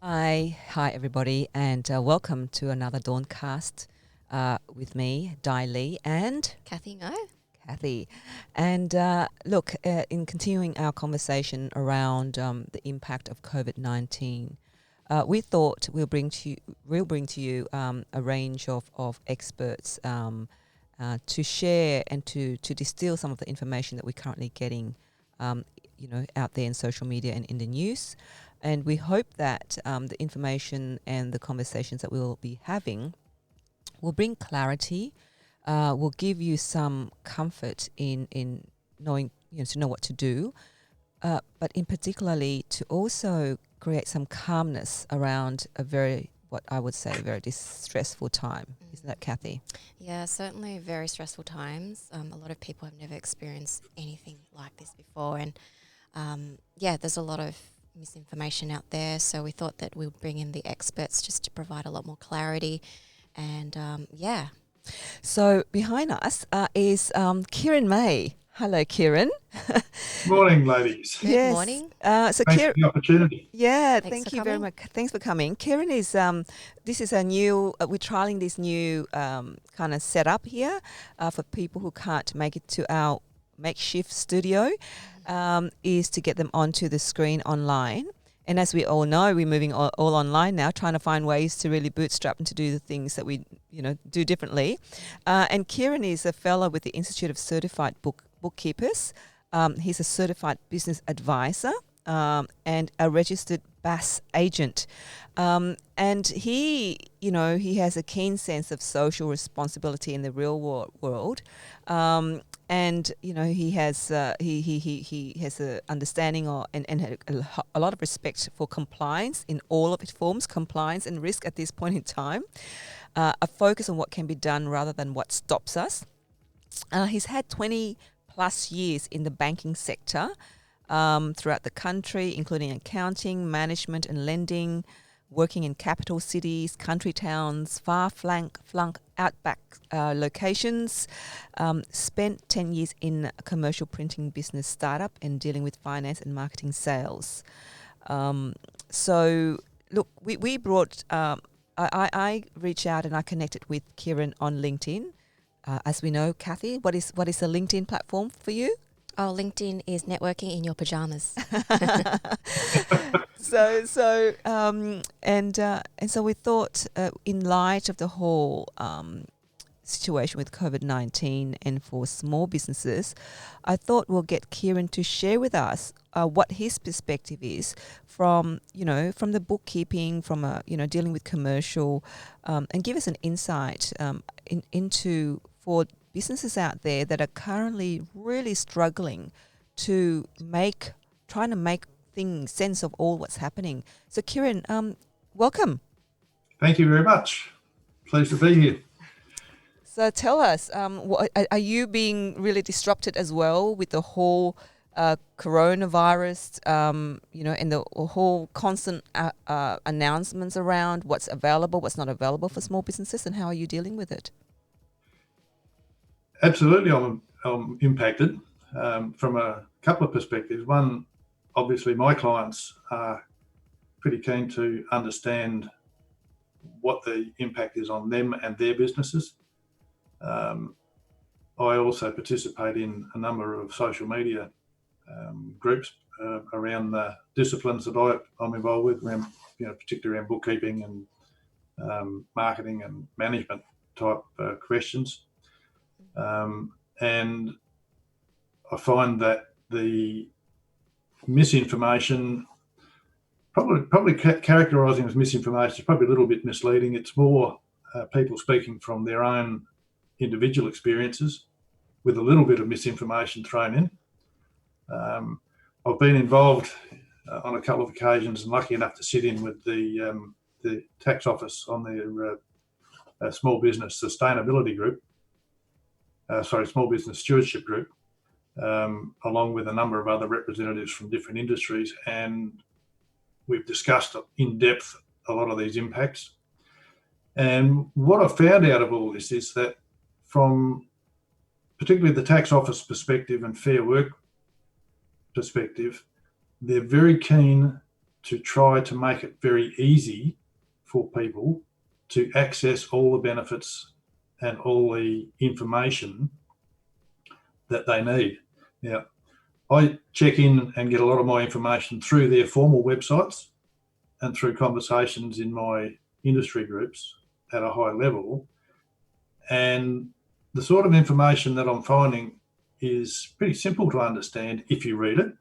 Hi everybody, and welcome to another DAWNCast with me, Dai and Cathy, no? Cathy. And in continuing our conversation around the impact of COVID-19, we thought we'll bring to you a range of experts to share and to distill some of the information that we're currently getting, out there in social media and in the news. And we hope that the information and the conversations that we'll be having will bring clarity, will give you some comfort in knowing, to know what to do, but in particularly to also create some calmness around what I would say, a very distressful time. Isn't that, Cathy? Yeah, certainly very stressful times. A lot of people have never experienced anything like this before. And there's a lot of misinformation out there. So we thought that we'll bring in the experts just to provide a lot more clarity. And So behind us is Kieran May. Hello, Kieran. Morning, ladies. Good morning. So Thanks for the opportunity. yeah, Thanks thank for you very coming. much. Thanks for coming. Kieran is this is a new. We're trialing this new kind of setup here for people who can't make it to our makeshift studio. Is to get them onto the screen online. And as we all know, we're moving all online now, trying to find ways to really bootstrap and to do the things that we, do differently. And Kieran is a fellow with the Institute of Certified Bookkeepers. He's a certified business advisor and a registered BAS agent. And he has a keen sense of social responsibility in the real world. And he has he has a understanding and a lot of respect for compliance in all of its forms, compliance and risk at this point in time. A focus on what can be done rather than what stops us. He's had 20 plus years in the banking sector throughout the country, including accounting, management and lending, working in capital cities, country towns, far-flung outback locations, spent 10 years in a commercial printing business startup and dealing with finance and marketing sales. So, look, we brought, I reached out and I connected with Kieran on LinkedIn. As we know, Cathy, what is a LinkedIn platform for you? Oh, LinkedIn is networking in your pajamas. So we thought, in light of the whole situation with COVID-19 and for small businesses, I thought we'll get Kieran to share with us what his perspective is from the bookkeeping, from dealing with commercial, and give us an insight into for businesses out there that are currently really struggling to trying to make sense of all what's happening. So Kieran, welcome. Thank you very much. Pleased to be here. So tell us, are you being really disrupted as well with the whole coronavirus, and the whole constant announcements around what's available, what's not available for small businesses, and how are you dealing with it? Absolutely, I'm impacted from a couple of perspectives. One, obviously, my clients are pretty keen to understand what the impact is on them and their businesses. I also participate in a number of social media groups around the disciplines that I'm involved with, particularly around bookkeeping and marketing and management type questions. And I find that the misinformation, probably characterising as misinformation, is probably a little bit misleading. It's more people speaking from their own individual experiences with a little bit of misinformation thrown in. I've been involved on a couple of occasions and lucky enough to sit in with the tax office on their small business sustainability group. Small business stewardship group, along with a number of other representatives from different industries, and we've discussed in depth a lot of these impacts. And what I found out of all this is that from particularly the tax office perspective and Fair Work perspective, they're very keen to try to make it very easy for people to access all the benefits and all the information that they need. Now, I check in and get a lot of my information through their formal websites and through conversations in my industry groups at a high level. And the sort of information that I'm finding is pretty simple to understand if you read it.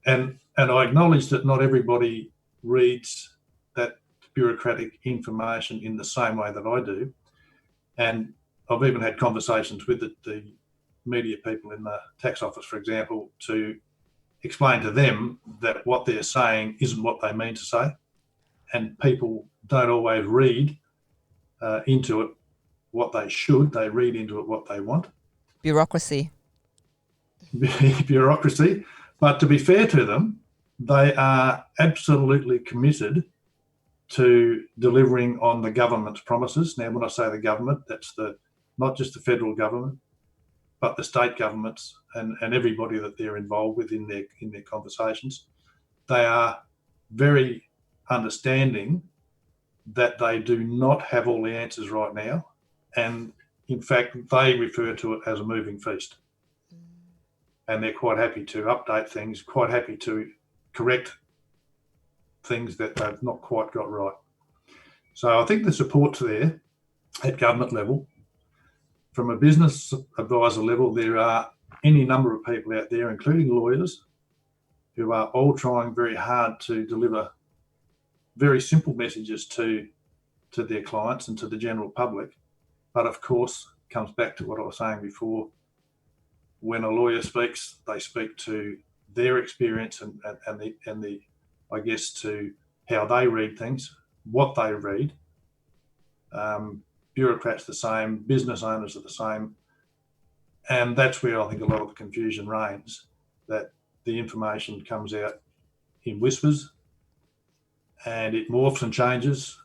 And I acknowledge that not everybody reads that bureaucratic information in the same way that I do. And I've even had conversations with the media people in the tax office, for example, to explain to them that what they're saying isn't what they mean to say. And people don't always read into it what they should. They read into it what they want. Bureaucracy. Bureaucracy. But to be fair to them, they are absolutely committed to delivering on the government's promises. Now, when I say the government, that's not just the federal government, but the state governments and everybody that they're involved with in their conversations. They are very understanding that they do not have all the answers right now. And in fact, they refer to it as a moving feast. And they're quite happy to update things, quite happy to correct things that they've not quite got right. So I think the support's there at government level. From a business advisor level, there are any number of people out there, including lawyers, who are all trying very hard to deliver very simple messages to their clients and to the general public. But of course, it comes back to what I was saying before. When a lawyer speaks, they speak to their experience and the I guess to how they read things, what they read. Bureaucrats the same, business owners are the same. And that's where I think a lot of the confusion reigns, that the information comes out in whispers and it morphs and changes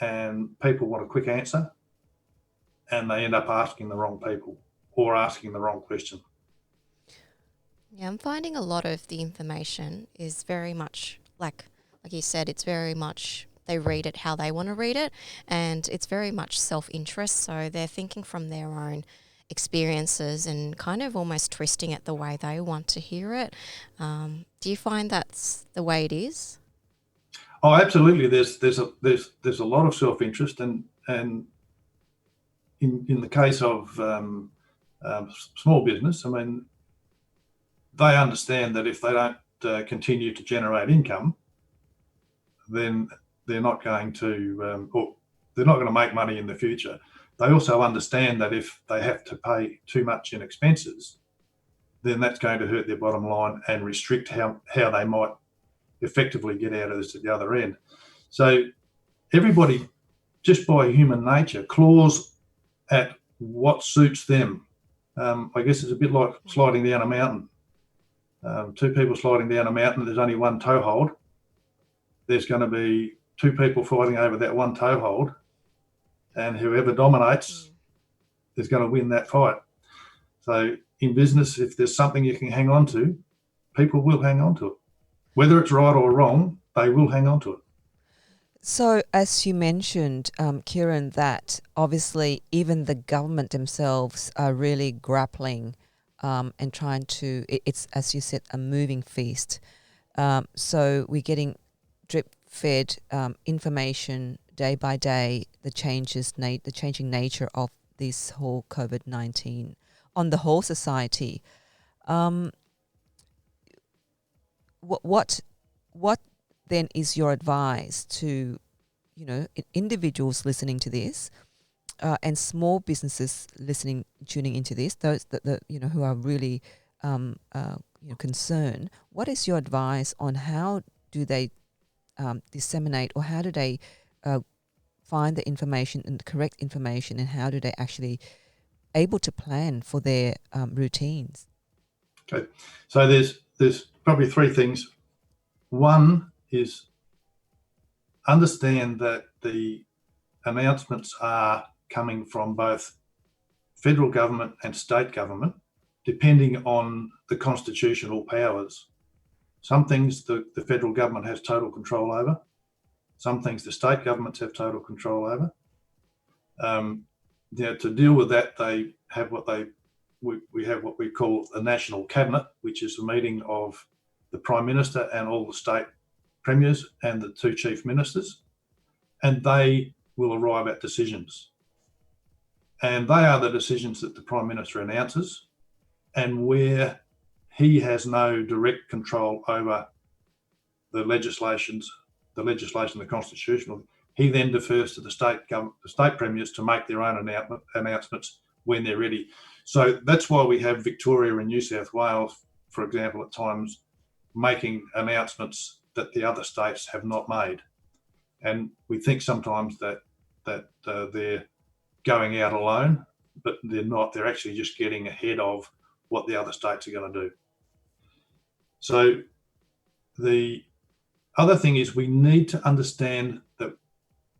and people want a quick answer and they end up asking the wrong people or asking the wrong question. Yeah, I'm finding a lot of the information is very much like you said, it's very much they read it how they want to read it, and it's very much self-interest. So they're thinking from their own experiences and kind of almost twisting it the way they want to hear it. Do you find that's the way it is? Oh, absolutely. There's a lot of self-interest, and in the case of small business, I mean, they understand that if they don't continue to generate income, then they're not going to, or they're not going to make money in the future. They also understand that if they have to pay too much in expenses, then that's going to hurt their bottom line and restrict how they might effectively get out of this at the other end. So everybody, just by human nature, claws at what suits them. I guess it's a bit like sliding down a mountain. Two people sliding down a mountain, there's only one toe hold. There's going to be two people fighting over that one toe hold, and whoever dominates is going to win that fight. So in business, if there's something you can hang on to, people will hang on to it. Whether it's right or wrong, they will hang on to it. So as you mentioned, Kieran, that obviously even the government themselves are really grappling and trying to, it's, as you said, a moving feast. So we're getting drip-fed information day by day, the changing nature of this whole COVID-19 on the whole society. What then is your advice to, individuals listening to this, and small businesses tuning into this, those that who are really concerned? What is your advice on how do they disseminate, or how do they find the information and the correct information, and how do they actually able to plan for their routines? Okay, so there's probably three things. One is understand that the announcements are coming from both federal government and state government, depending on the constitutional powers. Some things the federal government has total control over. Some things the state governments have total control over. To deal with that, they have we have what we call the National Cabinet, which is a meeting of the Prime Minister and all the state premiers and the two chief ministers, and they will arrive at decisions. And they are the decisions that the Prime Minister announces, and where he has no direct control over the legislation, the constitutional, he then defers to the state premiers to make their own announcements when they're ready. So that's why we have Victoria and New South Wales, for example, at times making announcements that the other states have not made. And we think sometimes that they're going out alone, but they're not. They're actually just getting ahead of what the other states are going to do. So the other thing is we need to understand that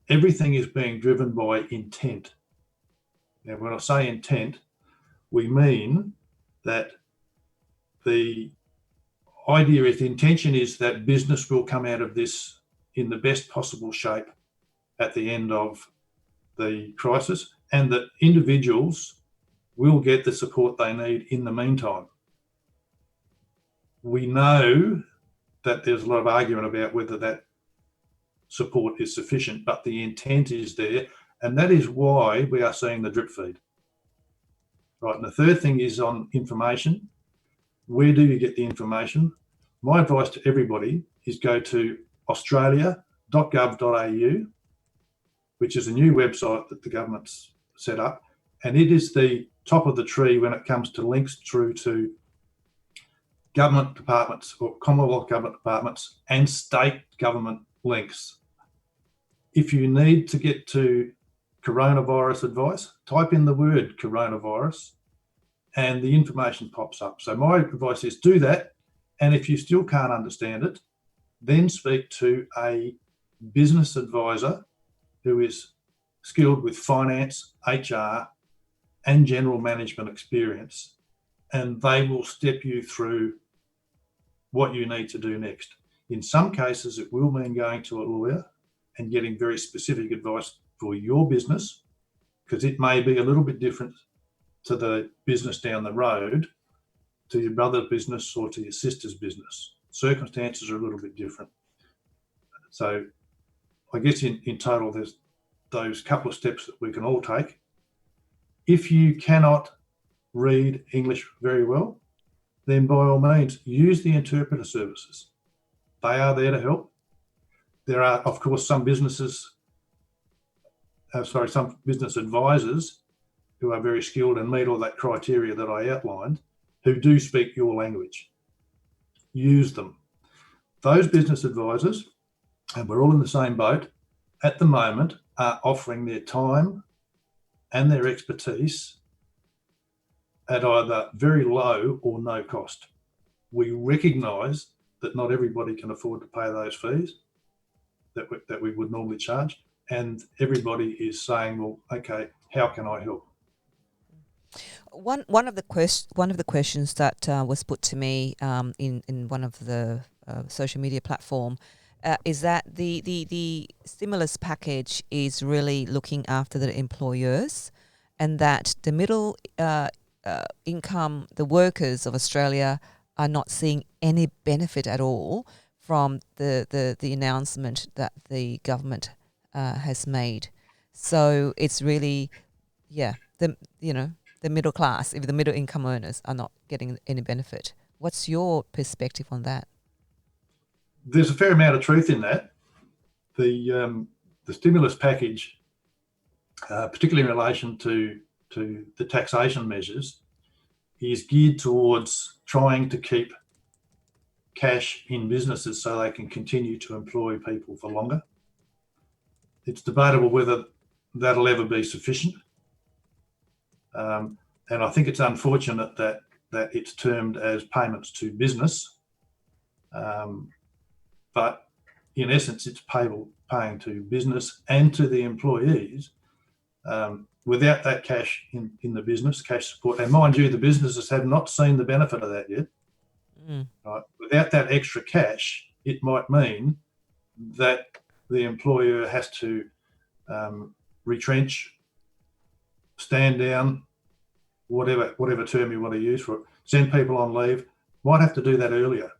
everything is being driven by intent. Now, when I say intent, we mean that the idea is, the intention is that business will come out of this in the best possible shape at the end of the crisis, and that individuals will get the support they need in the meantime. We know that there's a lot of argument about whether that support is sufficient, but the intent is there, and that is why we are seeing the drip feed. Right, and the third thing is on information. Where do you get the information? My advice to everybody is go to australia.gov.au, which is a new website that the government's set up, and it is the top of the tree when it comes to links through to government departments or Commonwealth government departments and state government links. If you need to get to coronavirus advice, type in the word coronavirus and the information pops up. So my advice is do that. And if you still can't understand it, then speak to a business advisor who is skilled with finance, HR, and general management experience, and they will step you through what you need to do next. In some cases, it will mean going to a lawyer and getting very specific advice for your business, because it may be a little bit different to the business down the road, to your brother's business or to your sister's business. Circumstances are a little bit different. So I guess in total, there's those couple of steps that we can all take. If you cannot read English very well, then by all means, use the interpreter services. They are there to help. There are, of course, some business advisors who are very skilled and meet all that criteria that I outlined, who do speak your language. Use them. Those business advisors, and we're all in the same boat, at the moment are offering their time and their expertise at either very low or no cost. We recognise that not everybody can afford to pay those fees that we would normally charge, and everybody is saying, well, okay, how can I help? One of the questions that was put to me in one of the social media platform is that the stimulus package is really looking after the employers, and that the middle income, the workers of Australia, are not seeing any benefit at all from the announcement that the government has made. So it's really, the middle class, if the middle income earners are not getting any benefit. What's your perspective on that? There's a fair amount of truth in that. The stimulus package, particularly in relation to the taxation measures, is geared towards trying to keep cash in businesses so they can continue to employ people for longer. It's debatable whether that'll ever be sufficient. And I think it's unfortunate that it's termed as payments to business. But in essence, it's paying to business and to the employees without that cash in the business, cash support. And mind you, the businesses have not seen the benefit of that yet. Right? Without that extra cash, it might mean that the employer has to retrench, stand down, whatever term you want to use for it, send people on leave, might have to do that earlier.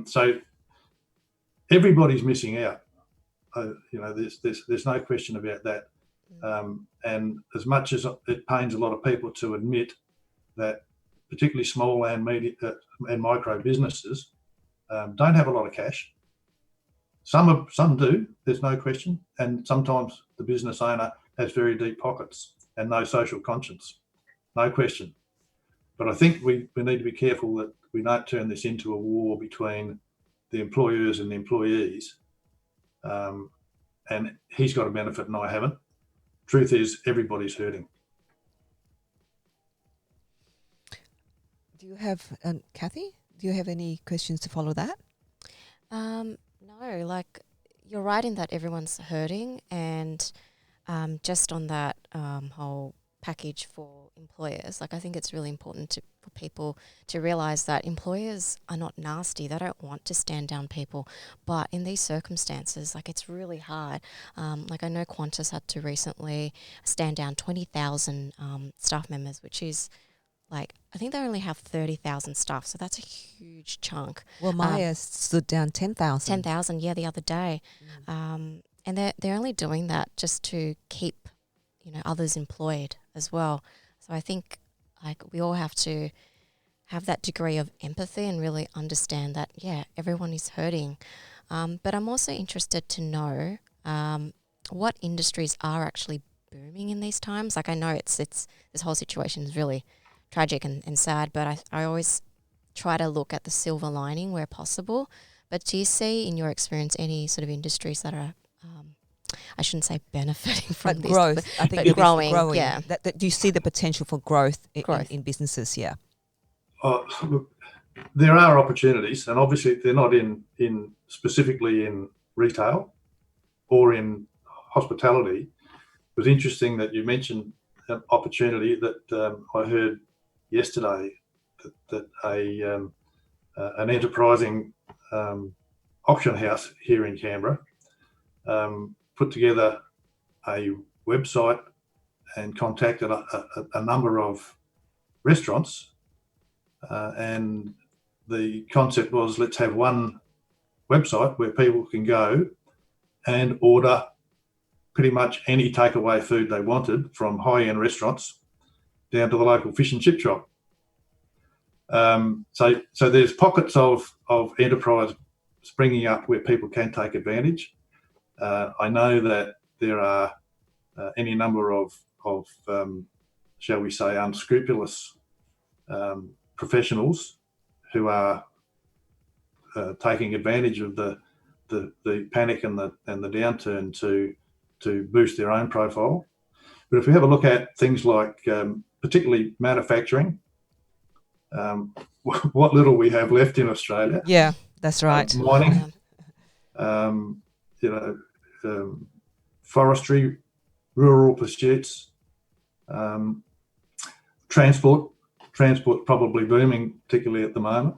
So everybody's missing out. There's no question about that. And as much as it pains a lot of people to admit that, particularly small and medium and micro businesses don't have a lot of cash. Some do, there's no question, and sometimes the business owner has very deep pockets and no social conscience, no question. But I think we need to be careful that we don't turn this into a war between the employers and the employees. And he's got a benefit and I haven't. Truth is, everybody's hurting. Do you have, Cathy, do you have any questions to follow that? No, like you're right in that everyone's hurting, and just on that whole package for employers, like I think it's really important for people to realise that employers are not nasty. They don't want to stand down people, but in these circumstances, like it's really hard. Like I know Qantas had to recently stand down 20,000 staff members, which is like, I think they only have 30,000 staff, so that's a huge chunk. Well, Maya stood down 10,000. 10,000, yeah, the other day. And they're only doing that just to keep, others employed as well. So I think like we all have to have that degree of empathy and really understand that, yeah, everyone is hurting. But I'm also interested to know what industries are actually booming in these times. Like I know it's this whole situation is really tragic and sad, but I always try to look at the silver lining where possible. But do you see in your experience any sort of industries that are, I shouldn't say benefiting from this, growth? I think but growing. Yeah. Do you see the potential for growth in businesses? Yeah. Look, there are opportunities, and obviously they're not in specifically in retail or in hospitality. It was interesting that you mentioned an opportunity that I heard yesterday that an enterprising auction house here in Canberra put together a website and contacted a number of restaurants, and the concept was, let's have one website where people can go and order pretty much any takeaway food they wanted, from high-end restaurants down to the local fish and chip shop. So there's pockets of enterprise springing up where people can take advantage. I know that there are any number of shall we say, unscrupulous professionals who are taking advantage of the panic and the downturn to boost their own profile. But if we have a look at things like particularly manufacturing, what little we have left in Australia. Yeah, that's right. Mining, forestry, rural pursuits, transport probably booming, particularly at the moment.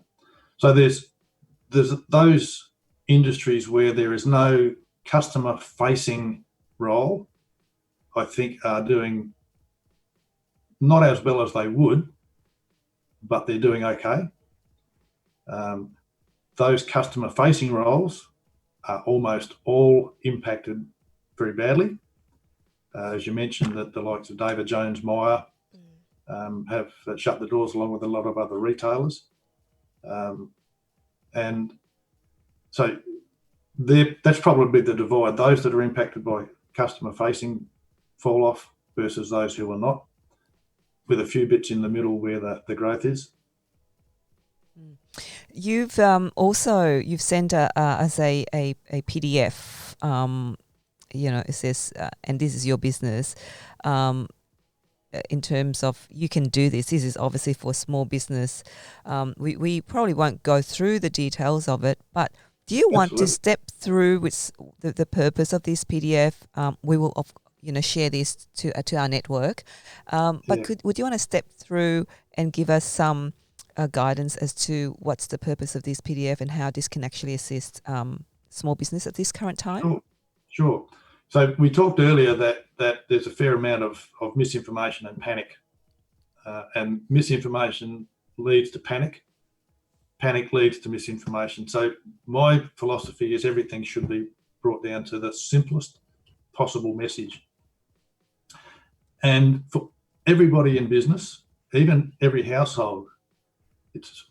So there's those industries where there is no customer facing role, I think, are doing not as well as they would, but they're doing okay. Those customer facing roles are almost all impacted very badly. As you mentioned, that the likes of David Jones Meyer have shut the doors, along with a lot of other retailers. And so that's probably the divide. Those that are impacted by customer facing fall off versus those who are not, with a few bits in the middle where the growth is. You've sent us a PDF. It says, and this is your business. In terms of, you can do this. This is obviously for small business. We probably won't go through the details of it, but do you want to step through with the purpose of this PDF? We will, share this to our network. But would you want to step through and give us some guidance as to what's the purpose of this PDF and how this can actually assist small business at this current time? Sure. So we talked earlier that there's a fair amount of misinformation and panic, and misinformation leads to panic. Panic leads to misinformation. So my philosophy is everything should be brought down to the simplest possible message. And for everybody in business, even every household, it's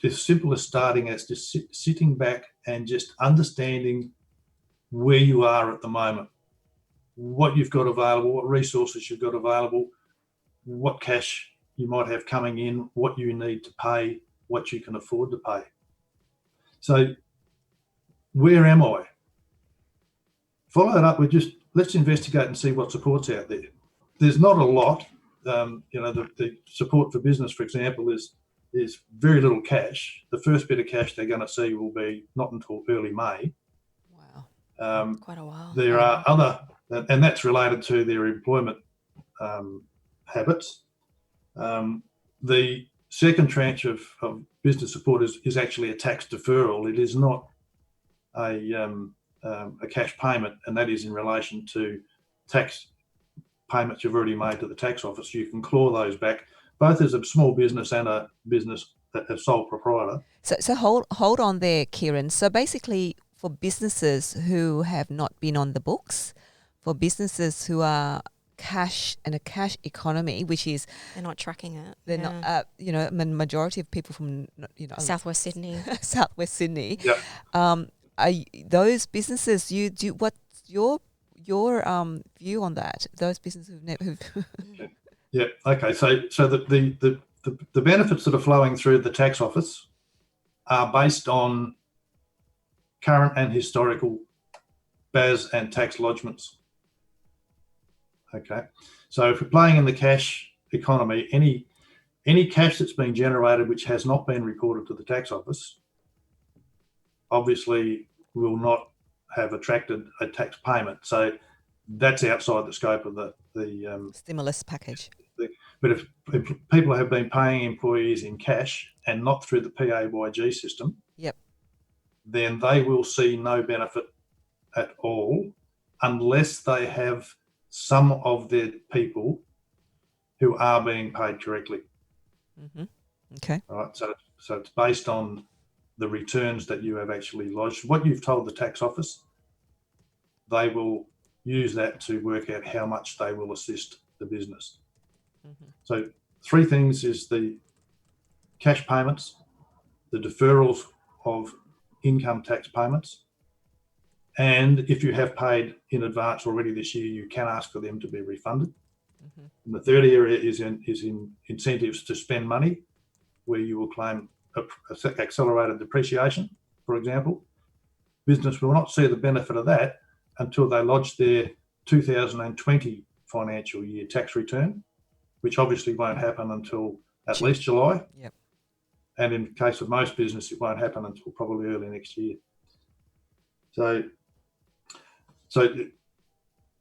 as simple as starting as just sitting back and just understanding where you are at the moment, what you've got available, what resources you've got available, what cash you might have coming in, what you need to pay, what you can afford to pay. So where am I? Follow that up with just, let's investigate and see what support's out there. There's not a lot. The support for business, for example, is very little cash. The first bit of cash they're going to see will be not until early May. Wow. Quite a while. There are other, and that's related to their employment habits. The second tranche of business support is actually a tax deferral. It is not a cash payment, and that is in relation to tax payments you've already made to the tax office. You can claw those back, both as a small business and a business that a sole proprietor. So hold on there, Kieran. So basically, for businesses who have not been on the books, for businesses who are cash and a cash economy, which is they're not tracking it. They're not. The majority of people from Southwest Sydney. Southwest Sydney. Yep. Are those businesses? What's your view on that? Those businesses who've never. Yeah. Okay. So the benefits that are flowing through the tax office are based on current and historical BAS and tax lodgements. Okay. So if we're playing in the cash economy, any cash that's been generated which has not been reported to the tax office obviously will not have attracted a tax payment. So that's outside the scope of the stimulus package. But if people have been paying employees in cash and not through the PAYG system, yep, then they will see no benefit at all unless they have some of their people who are being paid correctly. Mm-hmm. Okay. All right. So it's based on the returns that you have actually lodged. What you've told the tax office, they will use that to work out how much they will assist the business. Mm-hmm. So three things is the cash payments, the deferrals of income tax payments, and if you have paid in advance already this year, you can ask for them to be refunded. Mm-hmm. And the third area is in incentives to spend money, where you will claim accelerated depreciation, for example. Business will not see the benefit of that until they lodge their 2020 financial year tax return, which obviously won't happen until at least July. Yep. And in the case of most business, it won't happen until probably early next year. So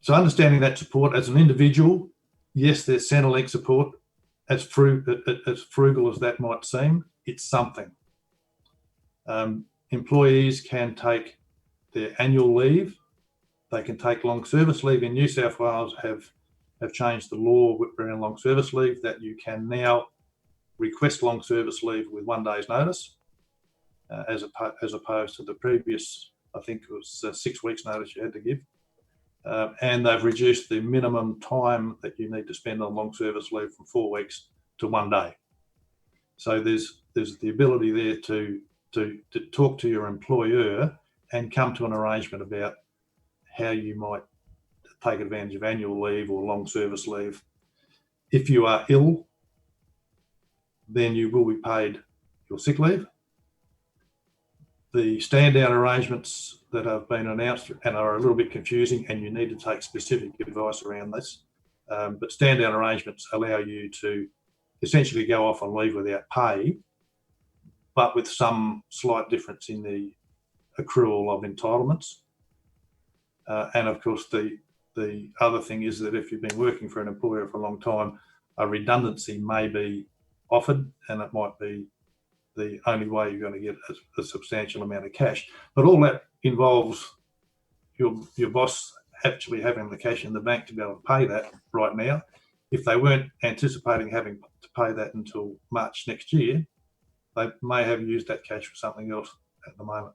understanding that support as an individual, yes, there's Centrelink support. As frugal as that might seem, it's something. Employees can take their annual leave. They can take long service leave. In New South Wales have changed the law around long service leave that you can now request long service leave with 1 day's notice, as opposed to the previous, I think it was 6 weeks notice you had to give. And they've reduced the minimum time that you need to spend on long service leave from 4 weeks to 1 day. So there's the ability there to talk to your employer and come to an arrangement about how you might take advantage of annual leave or long service leave. If you are ill, then you will be paid your sick leave. The stand down arrangements that have been announced and are a little bit confusing, and you need to take specific advice around this. But stand down arrangements allow you to essentially go off on leave without pay, but with some slight difference in the accrual of entitlements. And of course, the other thing is that if you've been working for an employer for a long time, a redundancy may be offered, and it might be the only way you're going to get a substantial amount of cash. But all that involves your boss actually having the cash in the bank to be able to pay that right now. If they weren't anticipating having to pay that until March next year, they may have used that cash for something else at the moment.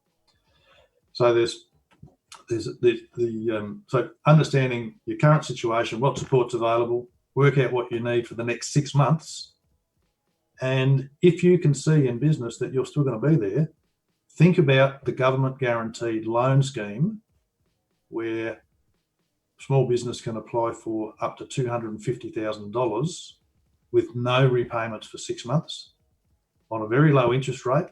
So so understanding your current situation, what support's available, work out what you need for the next 6 months. And if you can see in business that you're still going to be there, think about the government guaranteed loan scheme where small business can apply for up to $250,000 with no repayments for 6 months on a very low interest rate.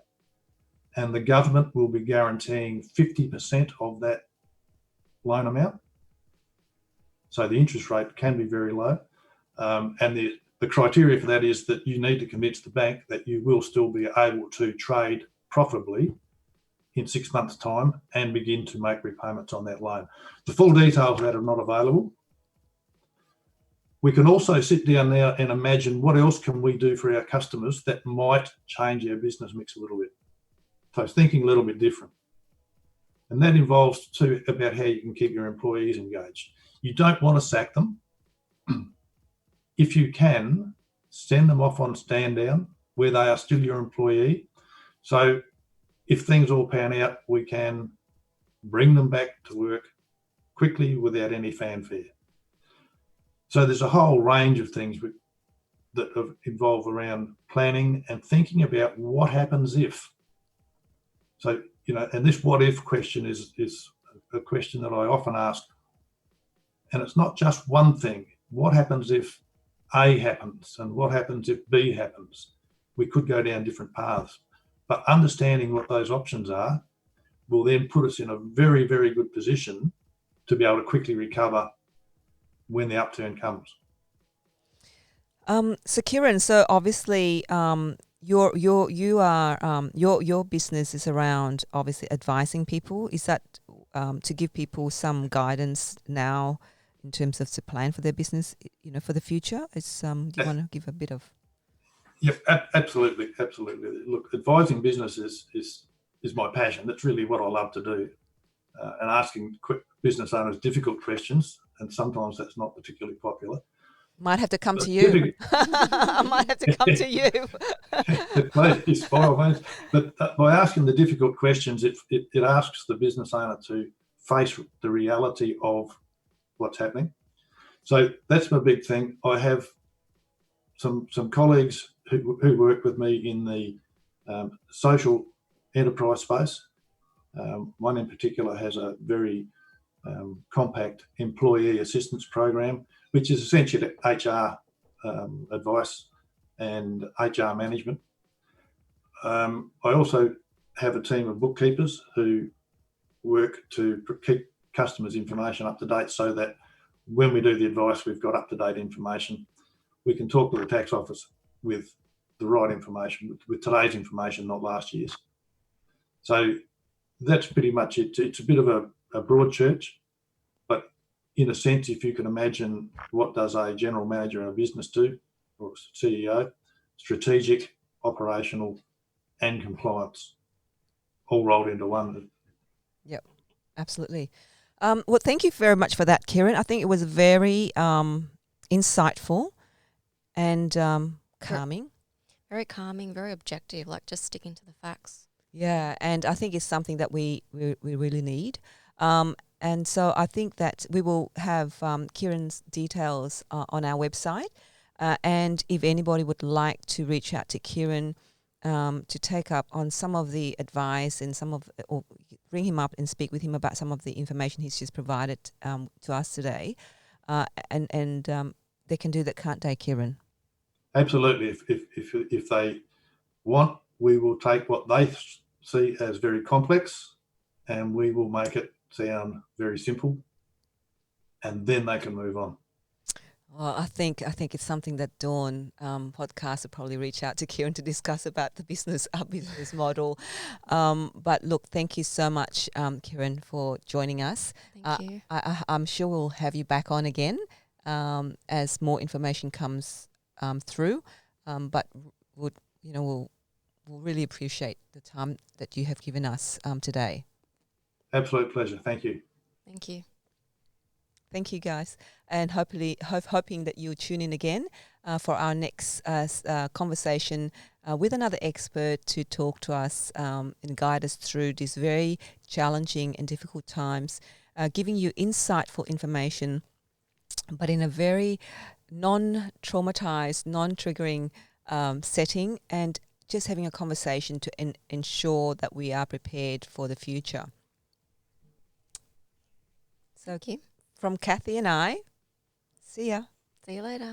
And the government will be guaranteeing 50% of that loan amount. So the interest rate can be very low. And the criteria for that is that you need to commit to the bank that you will still be able to trade profitably in 6 months' time and begin to make repayments on that loan. The full details of that are not available. We can also sit down now and imagine what else can we do for our customers that might change our business mix a little bit. So it's thinking a little bit different. And that involves too about how you can keep your employees engaged. You don't want to sack them. If you can, send them off on stand down where they are still your employee. So if things all pan out, we can bring them back to work quickly without any fanfare. So there's a whole range of things that involve around planning and thinking about what happens if. So, and this what if question is a question that I often ask. And it's not just one thing. What happens if A happens and what happens if B happens? We could go down different paths. But understanding what those options are will then put us in a very, very good position to be able to quickly recover when the upturn comes. So Kieran, so obviously your business is around obviously advising people. Is that to give people some guidance now in terms of to plan for their business, for the future? Do you want to give a bit of? Yep, absolutely. Look, advising business is my passion. That's really what I love to do, and asking quick business owners difficult questions, and sometimes that's not particularly popular. Might have to come to you. I might have to come to you. Please, by all means. But by asking the difficult questions, it asks the business owner to face the reality of what's happening. So that's my big thing. I have some colleagues who work with me in the social enterprise space. One in particular has a very compact employee assistance program, which is essentially HR advice and HR management. I also have a team of bookkeepers who work to keep customers' information up to date so that when we do the advice, we've got up-to-date information. We can talk to the tax office with the right information, with today's information, not last year's. So that's pretty much it. It's a bit of a broad church, but in a sense, if you can imagine what does a general manager in a business do, or a CEO, strategic, operational, and compliance, all rolled into one. Yep, absolutely. Well, thank you very much for that, Kieran. I think it was very insightful and calming. Very calming, very objective, like just sticking to the facts. Yeah, and I think it's something that we really need. And so I think that we will have Kieran's details on our website. And if anybody would like to reach out to Kieran to take up on some of the advice and or bring him up and speak with him about some of the information he's just provided to us today, and they can do that, can't they, Kieran? Absolutely. If they want, we will take what they see as very complex and we will make it sound very simple, and then they can move on. Well, I think it's something that Dawn podcast will probably reach out to Kieran to discuss about the business model. But look, thank you so much, Kieran, for joining us. Thank you. I'm sure we'll have you back on again as more information comes through. But we'll we'll really appreciate the time that you have given us today. Absolute pleasure. Thank you. Thank you. Thank you, guys, and hoping that you'll tune in again for our next conversation with another expert to talk to us and guide us through these very challenging and difficult times, giving you insightful information, but in a very non-traumatized, non-triggering setting, and just having a conversation to ensure that we are prepared for the future. So, Thank you. from Cathy and I, see ya. See you later.